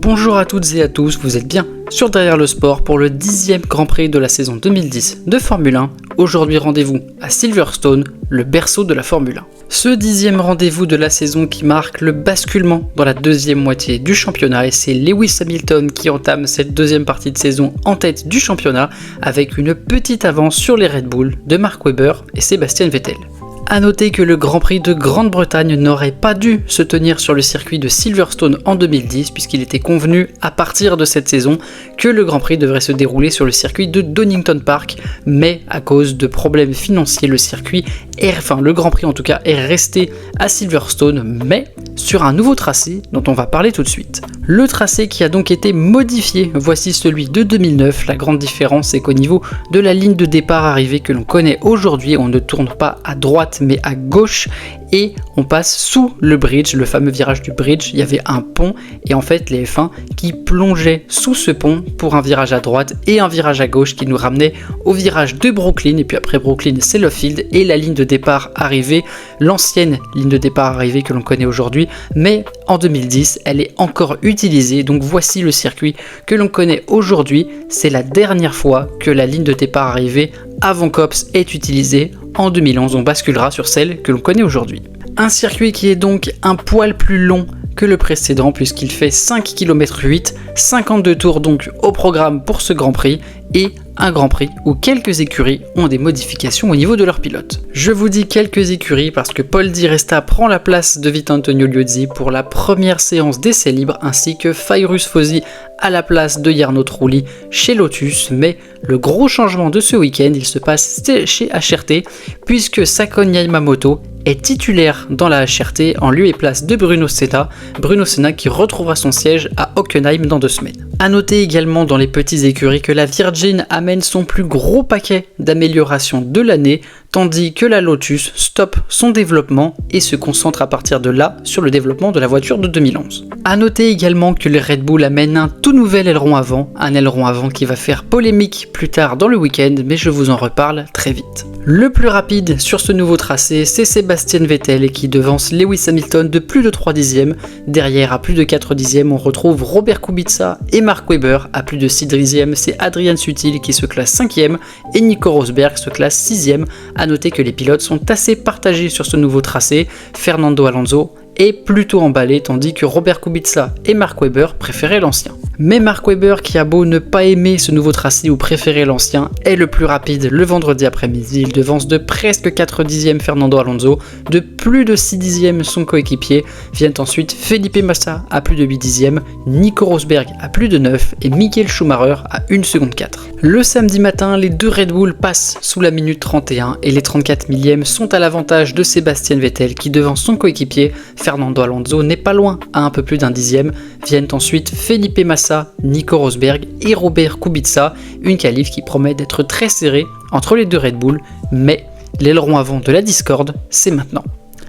Bonjour à toutes et à tous, vous êtes bien sur Derrière le Sport pour le 10e Grand Prix de la saison 2010 de Formule 1. Aujourd'hui rendez-vous à Silverstone, le berceau de la Formule 1. Ce 10e rendez-vous de la saison qui marque le basculement dans la deuxième moitié du championnat et c'est Lewis Hamilton qui entame cette deuxième partie de saison en tête du championnat avec une petite avance sur les Red Bull de Mark Webber et Sebastian Vettel. A noter que le Grand Prix de Grande-Bretagne n'aurait pas dû se tenir sur le circuit de Silverstone en 2010 puisqu'il était convenu à partir de cette saison que le Grand Prix devrait se dérouler sur le circuit de Donington Park, mais à cause de problèmes financiers, le Grand Prix en tout cas est resté à Silverstone, mais sur un nouveau tracé dont on va parler tout de suite. Le tracé qui a donc été modifié, voici celui de 2009. La grande différence c'est qu'au niveau de la ligne de départ arrivée que l'on connaît aujourd'hui, on ne tourne pas à droite mais à gauche et on passe sous le bridge, le fameux virage du bridge. Il y avait un pont et en fait les F1 qui plongeaient sous ce pont pour un virage à droite et un virage à gauche qui nous ramenait au virage de Brooklyn, et puis après Brooklyn c'est Love Field et la ligne de départ arrivée, l'ancienne ligne de départ arrivée que l'on connaît aujourd'hui, mais en 2010 elle est encore utilisée. Donc voici le circuit que l'on connaît aujourd'hui. C'est la dernière fois que la ligne de départ arrivée avant Copse est utilisée. En 2011 on basculera sur celle que l'on connaît aujourd'hui. Un circuit qui est donc un poil plus long que le précédent puisqu'il fait 5 km 8, 52 tours donc au programme pour ce Grand Prix et un Grand Prix où quelques écuries ont des modifications au niveau de leurs pilotes. Je vous dis quelques écuries parce que Paul Di Resta prend la place de Vittorio Liuzzi pour la première séance d'essai libre ainsi que Fairuz Fauzi à la place de Jarno Trulli chez Lotus, mais le gros changement de ce week-end il se passe chez HRT puisque Sakon Yamamoto est titulaire dans la HRT en lieu et place de Bruno Senna qui retrouvera son siège à Hockenheim dans 2 semaines. A noter également dans les petites écuries que la Virgin amène son plus gros paquet d'améliorations de l'année, tandis que la Lotus stoppe son développement et se concentre à partir de là sur le développement de la voiture de 2011. A noter également que les Red Bull amènent un tout nouvel aileron avant, un aileron avant qui va faire polémique plus tard dans le week-end, mais je vous en reparle très vite. Le plus rapide sur ce nouveau tracé, c'est Sebastian Vettel qui devance Lewis Hamilton de plus de 3 dixièmes. Derrière, à plus de 4 dixièmes, on retrouve Robert Kubica et Mark Webber. À plus de 6 dixièmes, c'est Adrian Sutil qui se classe 5e et Nico Rosberg se classe 6e. A noter que les pilotes sont assez partagés sur ce nouveau tracé. Fernando Alonso est plutôt emballé tandis que Robert Kubica et Mark Webber préféraient l'ancien. Mais Mark Webber, qui a beau ne pas aimer ce nouveau tracé ou préférer l'ancien, est le plus rapide le vendredi après-midi. Il devance de presque 4 dixièmes Fernando Alonso, de plus de 6 dixièmes son coéquipier. Viennent ensuite Felipe Massa à plus de 8 dixièmes, Nico Rosberg à plus de 9 et Michael Schumacher à 1 seconde 4. Le samedi matin, les deux Red Bull passent sous la minute 31 et les 34 millièmes sont à l'avantage de Sebastian Vettel qui devance son coéquipier. Fernando Alonso n'est pas loin à un peu plus d'1 dixième. Viennent ensuite Felipe Massa, Nico Rosberg et Robert Kubica, une qualif qui promet d'être très serrée entre les deux Red Bull, mais l'aileron avant de la discorde, c'est maintenant.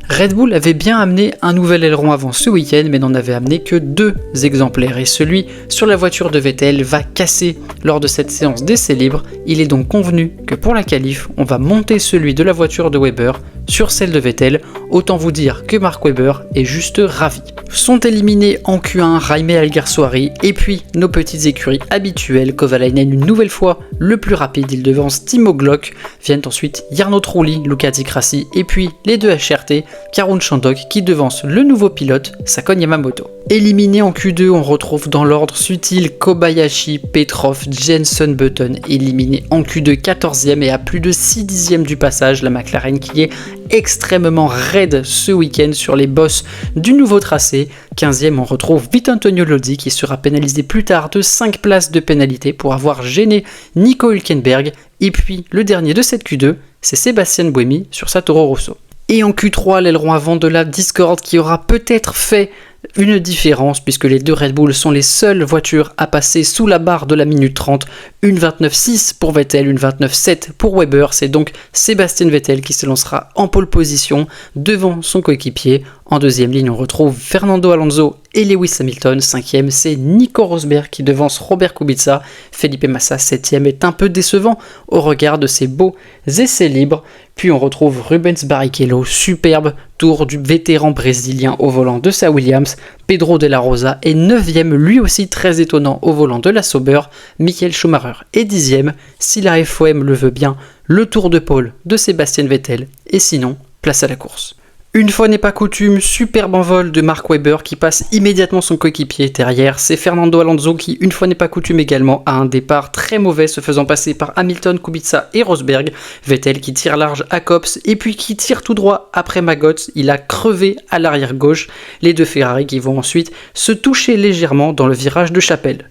Red Bull avait bien amené un nouvel aileron avant ce week-end, mais n'en avait amené que 2 exemplaires, et celui sur la voiture de Vettel va casser lors de cette séance d'essai libre. Il est donc convenu que pour la qualif, on va monter celui de la voiture de Webber sur celle de Vettel. Autant vous dire que Mark Webber est juste ravi. Sont éliminés en Q1 Jaime Alguersuari et puis nos petites écuries habituelles. Kovalainen une nouvelle fois le plus rapide, il devance Timo Glock. Viennent ensuite Jarno Trulli, Luca Di Grassi et puis les deux HRT, Karun Chandhok qui devance le nouveau pilote Sakon Yamamoto. Éliminés en Q2, on retrouve dans l'ordre Sutil, Kobayashi, Petrov, Jenson Button. Éliminé en Q2 14e et à plus de 6 dixièmes du passage, la McLaren qui est extrêmement raide ce week-end sur les bosses du nouveau tracé. 15e, on retrouve Vittorio Liuzzi qui sera pénalisé plus tard de 5 places de pénalité pour avoir gêné Nico Hülkenberg. Et puis le dernier de cette Q2, c'est Sébastien Buemi sur sa Toro Rosso. Et en Q3, l'aileron avant de la Discord qui aura peut-être fait une différence puisque les deux Red Bull sont les seules voitures à passer sous la barre de la minute 30. Une 29.6 pour Vettel, une 29.7 pour Webber. C'est donc Sébastien Vettel qui se lancera en pole position devant son coéquipier. En deuxième ligne, on retrouve Fernando Alonso et Lewis Hamilton 5e, c'est Nico Rosberg qui devance Robert Kubica. Felipe Massa 7e est un peu décevant au regard de ses beaux essais libres. Puis on retrouve Rubens Barrichello, superbe tour du vétéran brésilien au volant de sa Williams. Pedro de la Rosa est 9e, lui aussi très étonnant au volant de la Sauber. Michael Schumacher est 10e, si la FOM le veut bien, le tour de pôle de Sébastien Vettel, et sinon, place à la course. Une fois n'est pas coutume, superbe envol de Mark Webber qui passe immédiatement son coéquipier derrière. C'est Fernando Alonso qui, une fois n'est pas coutume également, a un départ très mauvais se faisant passer par Hamilton, Kubica et Rosberg. Vettel qui tire large à Copse et puis qui tire tout droit après Maggots. Il a crevé à l'arrière gauche. Les deux Ferrari qui vont ensuite se toucher légèrement dans le virage de Chapelle.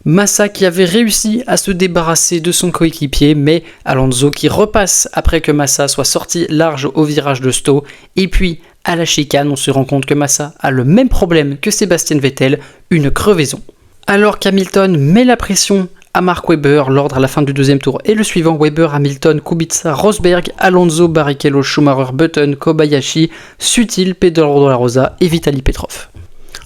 Massa qui avait réussi à se débarrasser de son coéquipier, mais Alonso qui repasse après que Massa soit sorti large au virage de Stowe. Et puis, à la chicane, on se rend compte que Massa a le même problème que Sébastien Vettel, une crevaison. Alors qu'Hamilton met la pression à Mark Webber, l'ordre à la fin du deuxième tour est le suivant: Webber, Hamilton, Kubica, Rosberg, Alonso, Barrichello, Schumacher, Button, Kobayashi, Sutil, Pedro de la Rosa et Vitaly Petrov.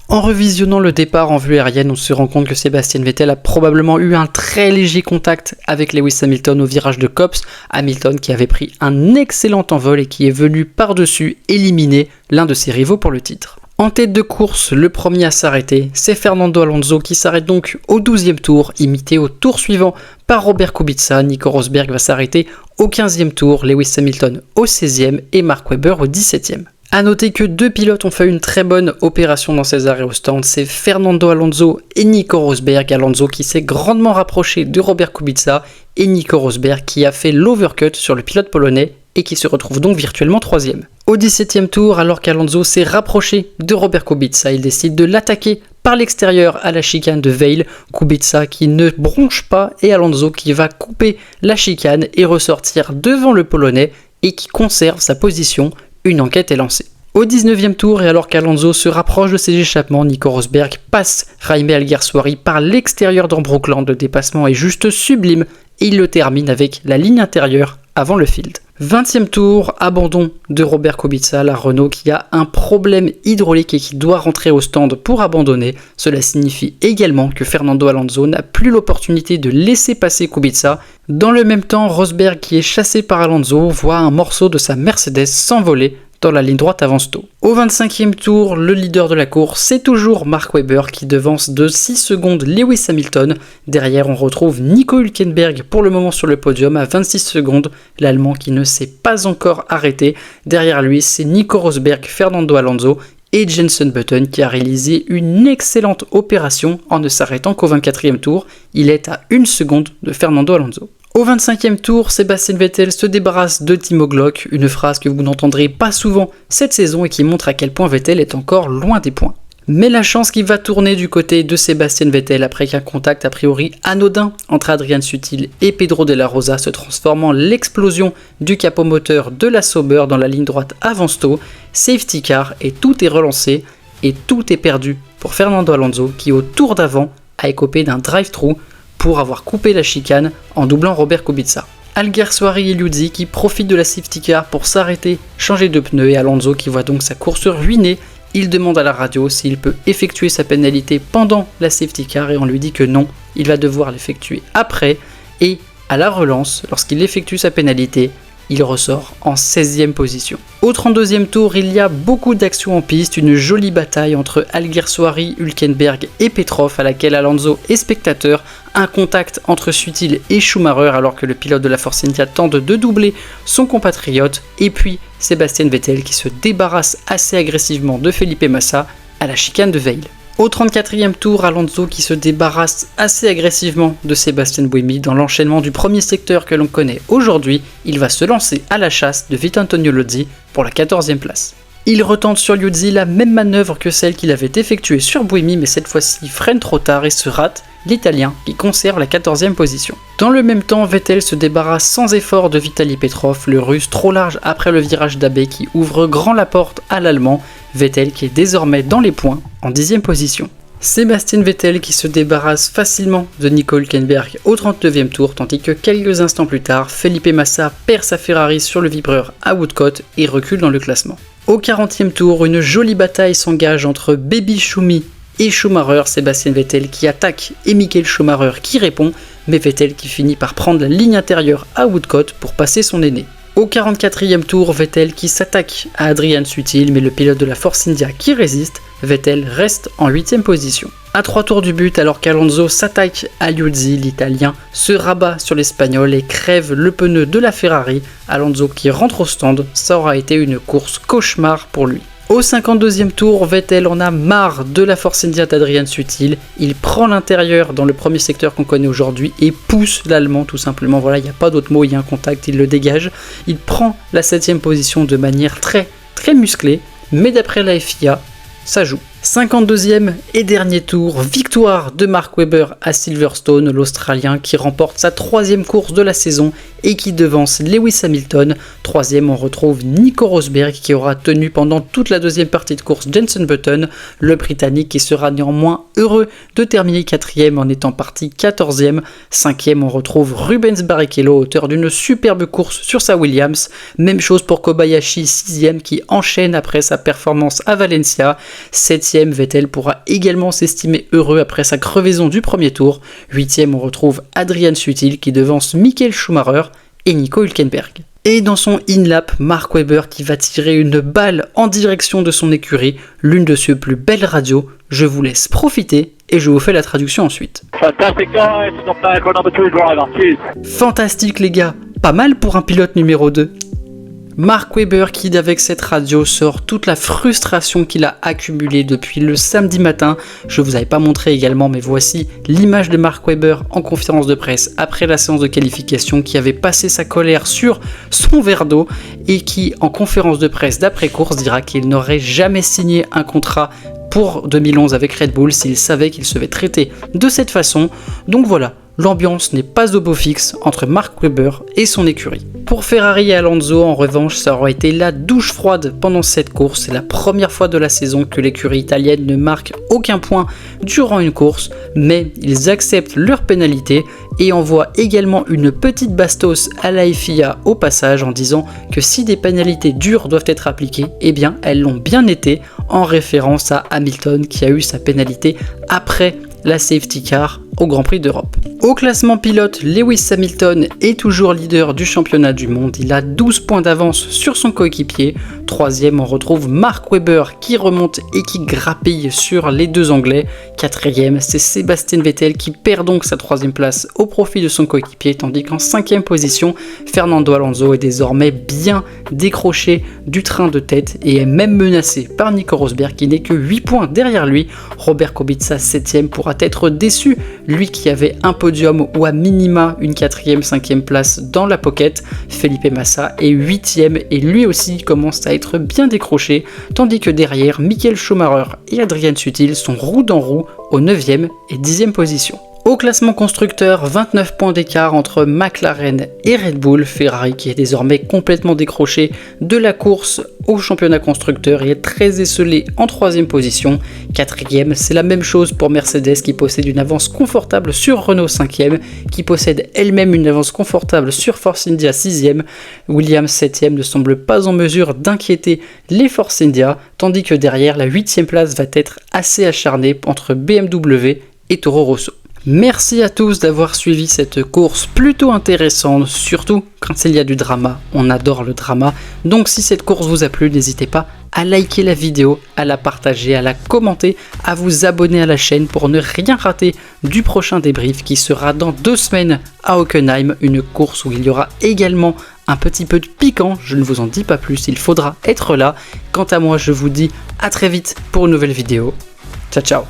En revisionnant le départ en vue aérienne, on se rend compte que Sébastien Vettel a probablement eu un très léger contact avec Lewis Hamilton au virage de Copse. Hamilton qui avait pris un excellent envol et qui est venu par-dessus éliminer l'un de ses rivaux pour le titre. En tête de course, le premier à s'arrêter, c'est Fernando Alonso qui s'arrête donc au 12e tour, imité au tour suivant par Robert Kubica. Nico Rosberg va s'arrêter au 15e tour, Lewis Hamilton au 16e et Mark Webber au 17e. A noter que deux pilotes ont fait une très bonne opération dans ces arrêts au stand, c'est Fernando Alonso et Nico Rosberg. Alonso qui s'est grandement rapproché de Robert Kubica et Nico Rosberg qui a fait l'overcut sur le pilote polonais et qui se retrouve donc virtuellement 3e. Au 17e tour, alors qu'Alonso s'est rapproché de Robert Kubica, il décide de l'attaquer par l'extérieur à la chicane de Vale. Kubica qui ne bronche pas et Alonso qui va couper la chicane et ressortir devant le polonais et qui conserve sa position. Une enquête est lancée. Au 19e tour, et alors qu'Alonso se rapproche de ses échappements, Nico Rosberg passe Jaime Alguersuari par l'extérieur d'Ambrookland. Le dépassement est juste sublime et il le termine avec la ligne intérieure avant le field. 20e tour, abandon de Robert Kubica, la Renault qui a un problème hydraulique et qui doit rentrer au stand pour abandonner. Cela signifie également que Fernando Alonso n'a plus l'opportunité de laisser passer Kubica. Dans le même temps, Rosberg qui est chassé par Alonso voit un morceau de sa Mercedes s'envoler dans la ligne droite avant Stowe. Au 25e tour, le leader de la course, c'est toujours Mark Webber qui devance de 6 secondes Lewis Hamilton. Derrière, on retrouve Nico Hülkenberg pour le moment sur le podium à 26 secondes, l'Allemand qui ne s'est pas encore arrêté. Derrière lui, c'est Nico Rosberg, Fernando Alonso et Jenson Button qui a réalisé une excellente opération en ne s'arrêtant qu'au 24e tour. Il est à 1 seconde de Fernando Alonso. Au 25e tour, Sébastien Vettel se débarrasse de Timo Glock, une phrase que vous n'entendrez pas souvent cette saison et qui montre à quel point Vettel est encore loin des points. Mais la chance qui va tourner du côté de Sébastien Vettel après qu'un contact a priori anodin entre Adrian Sutil et Pedro de la Rosa se transforme en l'explosion du capot moteur de la Sauber dans la ligne droite avant Stowe, safety car et tout est relancé et tout est perdu pour Fernando Alonso qui au tour d'avant a écopé d'un drive-thru pour avoir coupé la chicane en doublant Robert Kubica. Alguersuari et Liuzzi qui profitent de la safety car pour s'arrêter, changer de pneus et Alonso qui voit donc sa course ruinée. Il demande à la radio s'il peut effectuer sa pénalité pendant la safety car et on lui dit que non, il va devoir l'effectuer après et à la relance, lorsqu'il effectue sa pénalité, il ressort en 16e position. Au 32e tour, il y a beaucoup d'actions en piste, une jolie bataille entre Alguersuari, Hülkenberg et Petrov à laquelle Alonso est spectateur, un contact entre Sutil et Schumacher alors que le pilote de la Force India tente de doubler son compatriote, et puis Sébastien Vettel qui se débarrasse assez agressivement de Felipe Massa à la chicane de Vale. Au 34e tour, Alonso qui se débarrasse assez agressivement de Sébastien Buemi dans l'enchaînement du premier secteur que l'on connaît aujourd'hui, il va se lancer à la chasse de Vittorio Lozzi pour la 14e place. Il retente sur Liuzzi la même manœuvre que celle qu'il avait effectuée sur Buemi, mais cette fois-ci freine trop tard et se rate, l'Italien qui conserve la 14e position. Dans le même temps, Vettel se débarrasse sans effort de Vitaly Petrov, le Russe trop large après le virage d'Abe qui ouvre grand la porte à l'Allemand, Vettel qui est désormais dans les points en 10e position. Sébastien Vettel qui se débarrasse facilement de Nico Hülkenberg au 39e tour, tandis que quelques instants plus tard, Felipe Massa perd sa Ferrari sur le vibreur à Woodcote et recule dans le classement. Au 40e tour, une jolie bataille s'engage entre Baby Schumi et Schumacher, Sébastien Vettel qui attaque et Michael Schumacher qui répond, mais Vettel qui finit par prendre la ligne intérieure à Woodcote pour passer son aîné. Au 44e tour, Vettel qui s'attaque à Adrian Sutil, mais le pilote de la Force India qui résiste, Vettel reste en 8e position. À 3 tours du but, alors qu'Alonso s'attaque à Liuzzi, l'Italien se rabat sur l'Espagnol et crève le pneu de la Ferrari, Alonso qui rentre au stand, ça aura été une course cauchemar pour lui. Au 52e tour, Vettel en a marre de la Force India d'Adrian Sutil, il prend l'intérieur dans le premier secteur qu'on connaît aujourd'hui et pousse l'Allemand tout simplement, voilà, il n'y a pas d'autre mot, il y a un contact, il le dégage, il prend la 7e position de manière très musclée, mais d'après la FIA, ça joue. 52e et dernier tour, victoire de Mark Webber à Silverstone, l'Australien qui remporte sa 3e course de la saison et qui devance Lewis Hamilton. 3e, on retrouve Nico Rosberg qui aura tenu pendant toute la deuxième partie de course Jenson Button, le Britannique qui sera néanmoins heureux de terminer 4e en étant parti 14e. 5e, on retrouve Rubens Barrichello, auteur d'une superbe course sur sa Williams. Même chose pour Kobayashi, 6e qui enchaîne après sa performance à Valencia. 7e, Vettel pourra également s'estimer heureux après sa crevaison du premier tour. 8e, on retrouve Adrian Sutil qui devance Michael Schumacher et Nico Hülkenberg. Et dans son in-lap, Mark Webber qui va tirer une balle en direction de son écurie, l'une de ses plus belles radios. Je vous laisse profiter et je vous fais la traduction ensuite. Fantastique les gars, pas mal pour un pilote numéro 2. Mark Webber qui avec cette radio sort toute la frustration qu'il a accumulée depuis le samedi matin. Je vous avais pas montré également, mais voici l'image de Mark Webber en conférence de presse après la séance de qualification qui avait passé sa colère sur son verre d'eau et qui en conférence de presse d'après-course dira qu'il n'aurait jamais signé un contrat pour 2011 avec Red Bull s'il savait qu'il se fait traiter de cette façon. Donc voilà. L'ambiance n'est pas au beau fixe entre Mark Webber et son écurie. Pour Ferrari et Alonso, en revanche, ça aura été la douche froide pendant cette course. C'est la première fois de la saison que l'écurie italienne ne marque aucun point durant une course, mais ils acceptent leur pénalité et envoient également une petite bastos à la FIA au passage en disant que si des pénalités dures doivent être appliquées, eh bien elles l'ont bien été, en référence à Hamilton qui a eu sa pénalité après la safety car au Grand Prix d'Europe. Au classement pilote, Lewis Hamilton est toujours leader du championnat du monde. Il a 12 points d'avance sur son coéquipier. 3e, on retrouve Mark Webber qui remonte et qui grappille sur les deux Anglais. 4e, c'est Sébastien Vettel qui perd donc sa 3e place au profit de son coéquipier, tandis qu'en 5e position, Fernando Alonso est désormais bien décroché du train de tête et est même menacé par Nico Rosberg qui n'est que 8 points derrière lui. Robert Kubica 7e pourra être déçu, lui qui avait un podium ou à minima une 4e, 5e place dans la pocket. Felipe Massa est 8e et lui aussi commence à être bien décroché, tandis que derrière, Michael Schumacher et Adrian Sutil sont roue dans roue aux 9e et 10e position. Au classement constructeur, 29 points d'écart entre McLaren et Red Bull. Ferrari qui est désormais complètement décroché de la course au championnat constructeur et est très esselé en 3e position. 4e, c'est la même chose pour Mercedes qui possède une avance confortable sur Renault 5e, qui possède elle-même une avance confortable sur Force India 6e. Williams 7e ne semble pas en mesure d'inquiéter les Force India, tandis que derrière, la 8e place va être assez acharnée entre BMW et Toro Rosso. Merci à tous d'avoir suivi cette course plutôt intéressante, surtout quand il y a du drama, on adore le drama. Donc si cette course vous a plu, n'hésitez pas à liker la vidéo, à la partager, à la commenter, à vous abonner à la chaîne pour ne rien rater du prochain débrief qui sera dans 2 semaines à Hockenheim, une course où il y aura également un petit peu de piquant, je ne vous en dis pas plus, il faudra être là. Quant à moi, je vous dis à très vite pour une nouvelle vidéo. Ciao ciao.